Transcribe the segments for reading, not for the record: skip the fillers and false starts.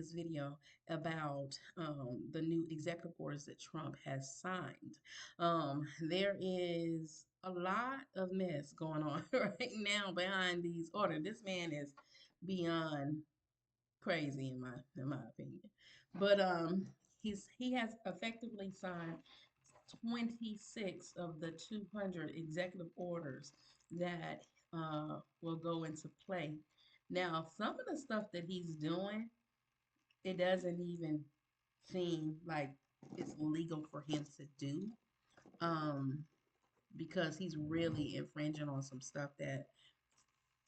this video about the new executive orders that Trump has signed. There is a lot of mess going on right now behind these orders. This man is beyond crazy in my opinion. But he has effectively signed 26 of the 200 executive orders that will go into play. Now, some of the stuff that he's doing, it doesn't even seem like it's legal for him to do, um, because he's really infringing on some stuff that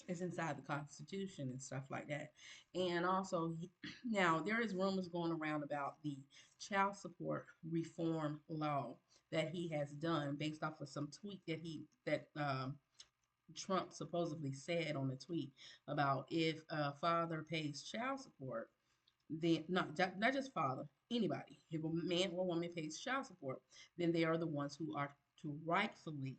is inside the Constitution and stuff like that. And also, now there is rumors going around about the child support reform law that he has done based off of some tweet that Trump supposedly said on a tweet about if a father pays child support, then not just father, anybody, if a man or woman pays child support, then they are the ones who are to rightfully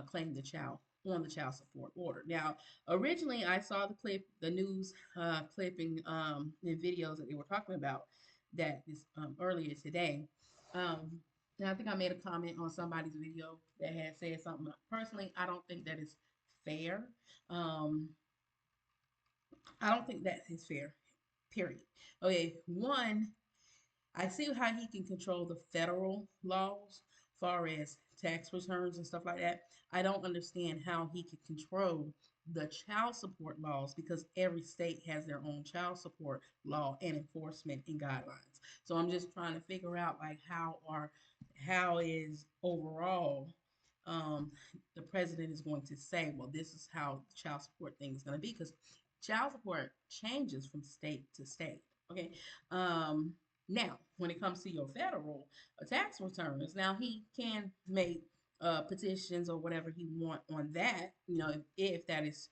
claim the child on the child support order. Now, originally I saw the news clipping and videos that they were talking about that this earlier today. And I think I made a comment on somebody's video that had said something. Personally, I don't think that is fair. Um, I don't think that is fair. Period. Okay, one, I see how he can control the federal laws, far as tax returns and stuff like that. I don't understand how he could control the child support laws because every state has their own child support law and enforcement and guidelines. So I'm just trying to figure out like how is overall um, the president is going to say, well, this is how the child support thing is going to be because child support changes from state to state. Okay. Now, when it comes to your federal tax returns, now he can make petitions or whatever he want on that. If that is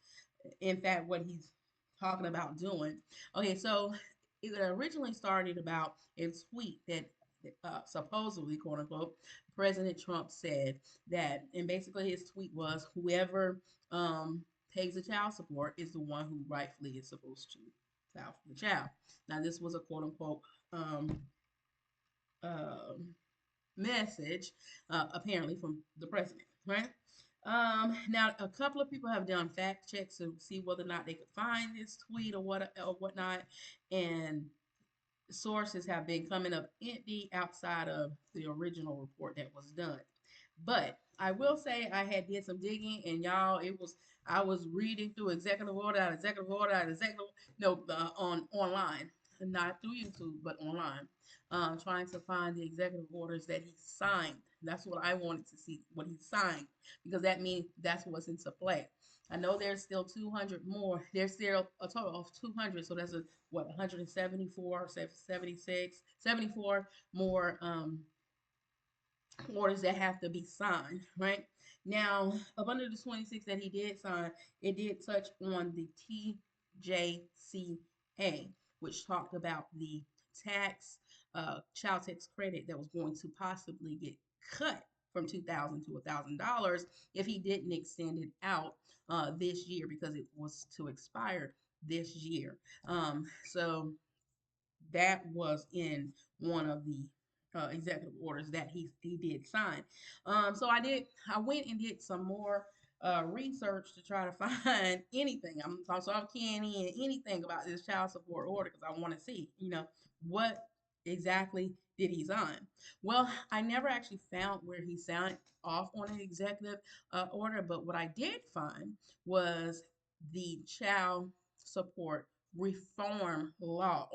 in fact what he's talking about doing. Okay, so it originally started about a tweet that supposedly, quote unquote, President Trump said that, and basically his tweet was, whoever pays the child support is the one who rightfully is supposed to file for the child. Now, this was a quote unquote um, uh, message, apparently from the president, right? Now, a couple of people have done fact checks to see whether or not they could find this tweet or whatnot, and sources have been coming up empty outside of the original report that was done. But I will say I had did some digging, and y'all, I was reading through executive order out executive order out executive no on online, not through YouTube but online, trying to find the executive orders that he signed. That's what I wanted to see, what he signed, because that means that's what's into play. I know there's still 200 more. There's still a total of 200, so that's what 174, 76, 74 more orders that have to be signed, right? Now, up under the 26 that he did sign, it did touch on the TJCA, which talked about the child tax credit that was going to possibly get cut from $2,000 to $1,000 if he didn't extend it out this year because it was to expire this year. So that was in one of the executive orders that he did sign. I went and did some more research to try to find anything. I'm keying in anything about this child support order because I want to see, what exactly did he sign. Well, I never actually found where he signed off on an executive order, but what I did find was the child support reform law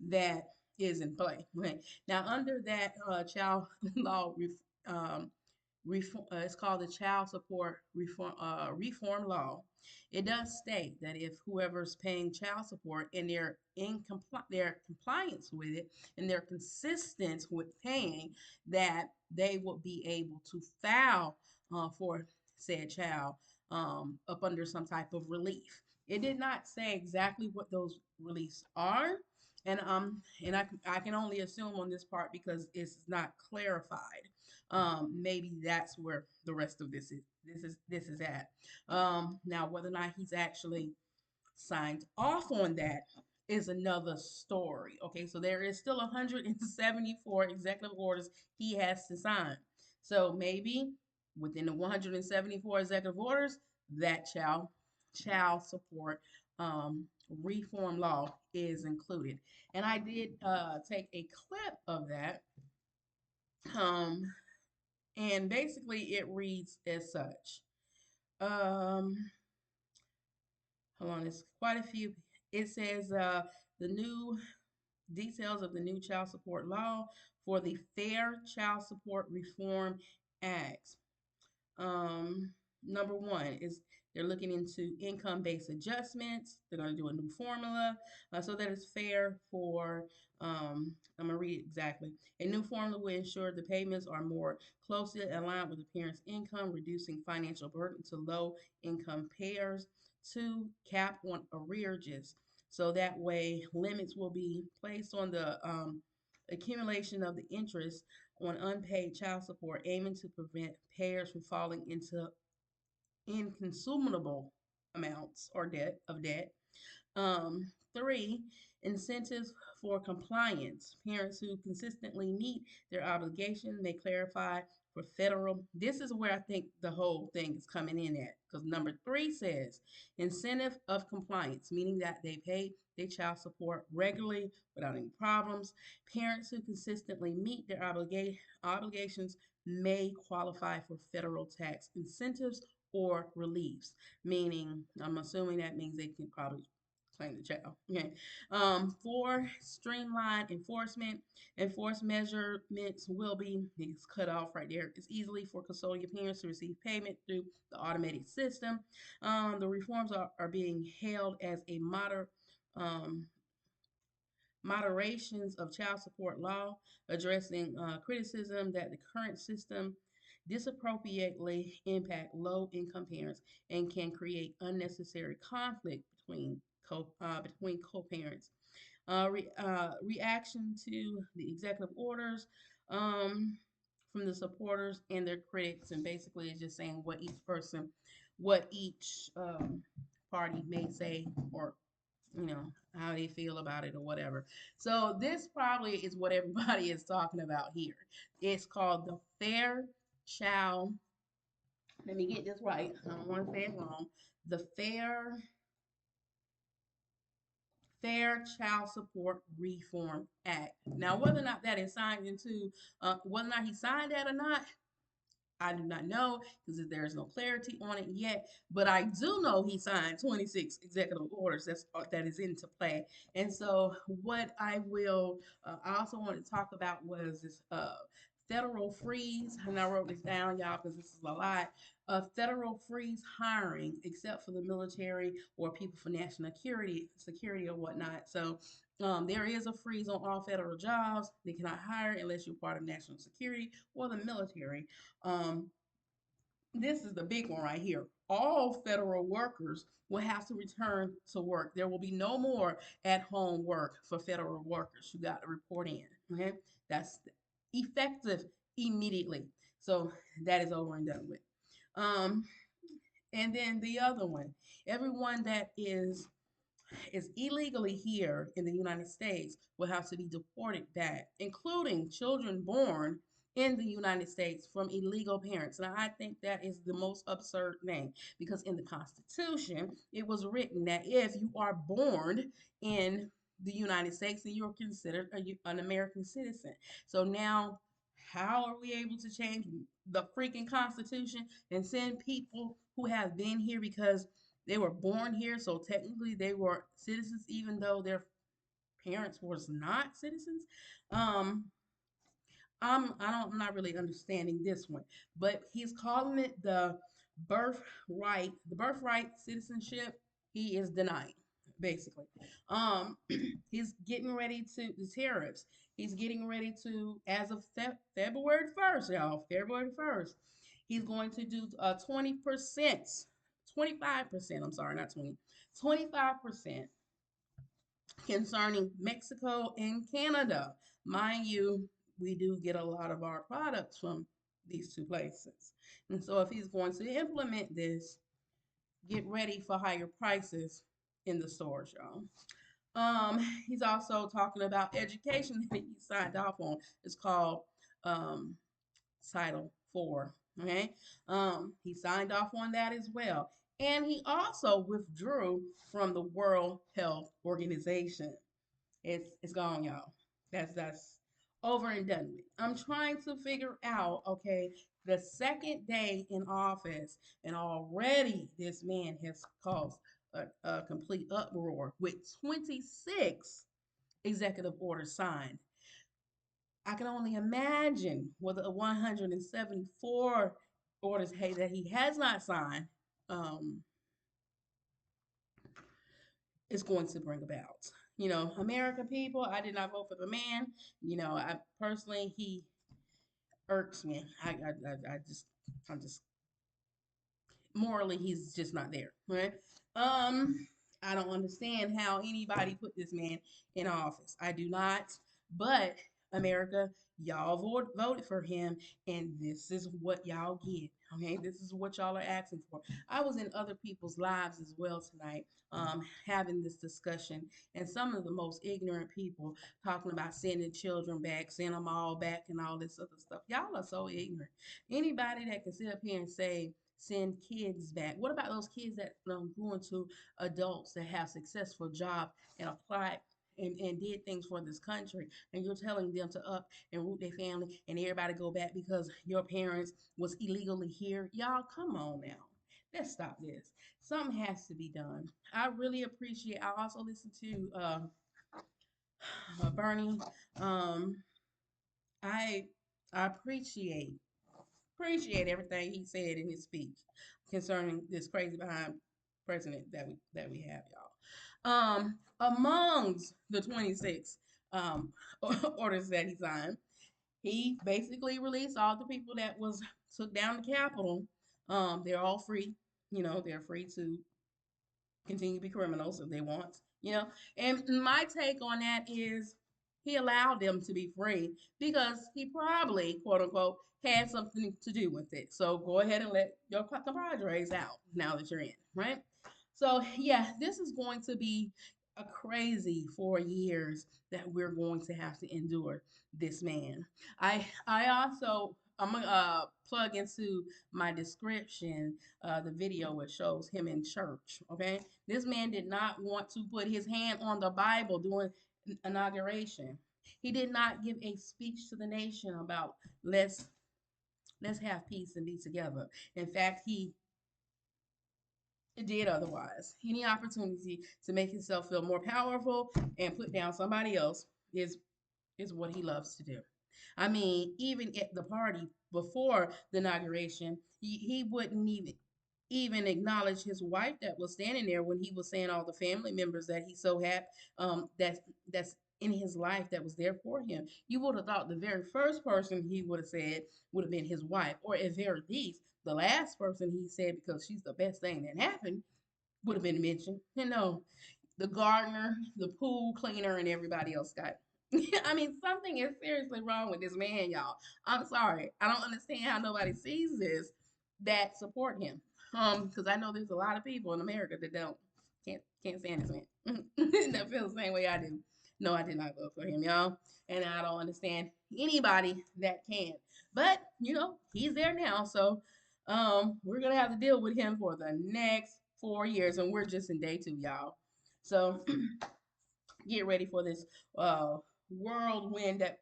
that is in play. Right? Now, under that child law reform, it's called the Child Support Reform Law. It does state that if whoever's paying child support and they're compliance with it and they're consistent with paying, that they will be able to file for said child up under some type of relief. It did not say exactly what those reliefs are, and I can only assume on this part because it's not clarified. Maybe that's where the rest of this is at. Now, whether or not he's actually signed off on that, is another story. Okay, so there is still 174 executive orders he has to sign. So maybe within the 174 executive orders, that child support reform law is included. And I did take a clip of that. Um, and basically it reads as such. Um, Hold on, it's quite a few. It says the new details of the new child support law for the Fair Child Support Reform Act. Um, Number one is they're looking into income-based adjustments. They're going to do a new formula so that it's fair for. I'm going to read it exactly. A new formula will ensure the payments are more closely aligned with the parent's income, reducing financial burden to low-income payers. Two, cap on arrearages. So that way, limits will be placed on the accumulation of the interest on unpaid child support, aiming to prevent payers from falling into inconsumable amounts or debt. Three, incentives for compliance. Parents who consistently meet their obligation may clarify for federal. This is where I think the whole thing is coming in at. Because number three says incentive of compliance, meaning that they pay their child support regularly without any problems. Parents who consistently meet their obligations may qualify for federal tax incentives or reliefs, meaning I'm assuming that means they can probably claim the child. Okay. For streamlined enforcement, enforced measurements will be it's cut off right there. It's easily for custodial parents to receive payment through the automated system. The reforms are being hailed as a um, moderations of child support law, addressing criticism that the current system disappropriately impact low-income parents and can create unnecessary conflict between co-parents. Reaction to the executive orders um, from the supporters and their critics, and basically it's just saying what each party may say or how they feel about it or whatever. So this probably is what everybody is talking about here. It's called the Fair Child. Let me get this right. I don't want to say it wrong. The Fair Child Support Reform Act. Now, whether or not that is signed into, whether or not he signed that or not, I do not know because there's no clarity on it yet, but I do know he signed 26 executive orders that is into play. And so, what I also want to talk about was this federal freeze, and I wrote this down, y'all, because this is a lot. Federal freeze hiring, except for the military or people for national security or whatnot. So there is a freeze on all federal jobs. They cannot hire unless you're part of national security or the military. Um, this is the big one right here. All federal workers will have to return to work. There will be no more at home work for federal workers. You got to report in. Okay, that's effective immediately. So that is over and done with. Um, and then the other one, everyone that is illegally here in the United States will have to be deported back, including children born in the United States from illegal parents. Now, I think that is the most absurd thing because in the Constitution, it was written that if you are born in the United States, then you're considered an American citizen. So now, how are we able to change the freaking Constitution and send people who have been here because they were born here, so technically they were citizens, even though their parents was not citizens. Um, I'm not really understanding this one, but he's calling it the birthright citizenship. He is denying, basically. Um, he's getting ready to the tariffs. He's getting ready to, as of February 1st, y'all, February 1st, he's going to do 20%, 25%. I'm sorry, not 20, 25% concerning Mexico and Canada. Mind you, we do get a lot of our products from these two places. And so if he's going to implement this, get ready for higher prices in the stores, y'all. He's also talking about education that he signed off on. It's called um, Title 4. Okay. He signed off on that as well. And he also withdrew from the World Health Organization. It's gone, y'all. That's over and done with. I'm trying to figure out, okay, the second day in office, and already this man has caused a complete uproar with 26 executive orders signed. I can only imagine what the 174 orders that he has not signed um, is going to bring about. You know, American people, I did not vote for the man. You know, I personally, he irks me. I'm just morally, he's just not there, right? Um, I don't understand how anybody put this man in office. I do not. But America, y'all voted for him, and this is what y'all get. Okay, this is what y'all are asking for. I was in other people's lives as well tonight, having this discussion, and some of the most ignorant people talking about sending children back, send them all back, and all this other stuff. Y'all are so ignorant. Anybody that can sit up here and say send kids back. What about those kids that grew into adults that have successful jobs and applied and did things for this country, and you're telling them to up and root their family and everybody go back because your parents was illegally here? Y'all, come on now. Let's stop this. Something has to be done. I really appreciate. I also listen to Bernie. Um, I I appreciate everything he said in his speech concerning this crazy behind president that we have, y'all. Amongst the 26 um, orders that he signed, he basically released all the people that was took down the Capitol. They're all free. You know, they're free to continue to be criminals if they want, you know. And my take on that is he allowed them to be free because he probably, quote unquote, had something to do with it. So go ahead and let your compadres out now that you're in, right? So yeah, this is going to be a crazy 4 years that we're going to have to endure this man. I also I'm gonna plug into my description the video which shows him in church. Okay, this man did not want to put his hand on the Bible during inauguration. He did not give a speech to the nation about let's have peace and be together. In fact, he did otherwise. Any opportunity to make himself feel more powerful and put down somebody else is what he loves to do. I mean, even at the party before the inauguration, he wouldn't even acknowledge his wife that was standing there when he was saying all the family members that he so had that's in his life that was there for him. You would have thought the very first person he would have said would have been his wife, or at very least the last person he said because she's the best thing that happened would have been mentioned. You know, the gardener, the pool cleaner, and everybody else got. I mean, something is seriously wrong with this man, y'all. I'm sorry. I don't understand how nobody sees this that support him. Because I know there's a lot of people in America that can't stand this man. That feel the same way I do. No, I did not vote for him, y'all. And I don't understand anybody that can. But, you know, he's there now. So we're gonna have to deal with him for the next 4 years. And we're just in day 2, y'all. So get ready for this whirlwind that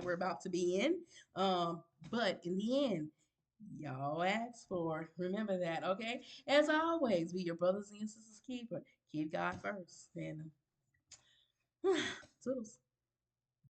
we're about to be in. But in the end, y'all asked for. Remember that, okay? As always, be your brothers and your sisters keeper. Keep God first. And toodles.